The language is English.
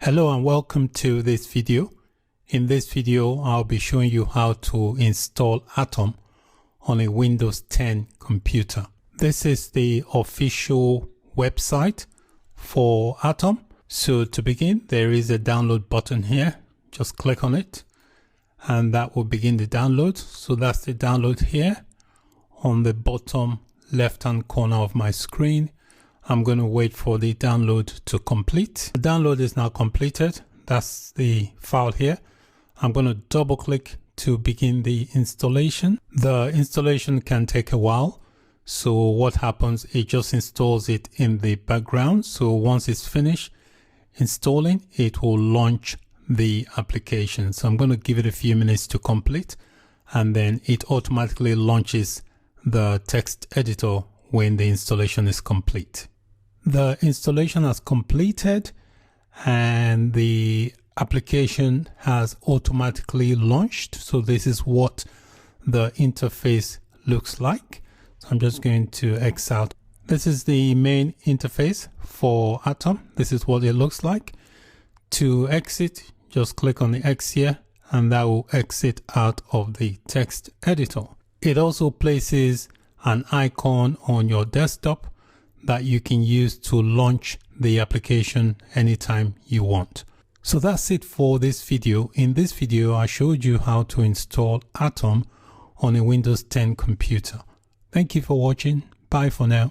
Hello and welcome to this video. In this video, I'll be showing you how to install Atom on a Windows 10 computer. This is the official website for Atom. So to begin, there is a download button here. Just click on it and that will begin the download. So that's the download here on the bottom left-hand corner of my screen. I'm going to wait for the download to complete. The download is now completed. That's the file here. I'm going to double click to begin the installation. The installation can take a while. So what happens, it just installs it in the background. So once it's finished installing, it will launch the application. So I'm going to give it a few minutes to complete, and then it automatically launches the text editor when the installation is complete. The installation has completed and the application has automatically launched. So this is what the interface looks like. So I'm just going to X out. This is the main interface for Atom. This is what it looks like. To exit, just click on the X here and that will exit out of the text editor. It also places an icon on your desktop that you can use to launch the application anytime you want. So that's it for this video. In this video, I showed you how to install Atom on a Windows 10 computer. Thank you for watching. Bye for now.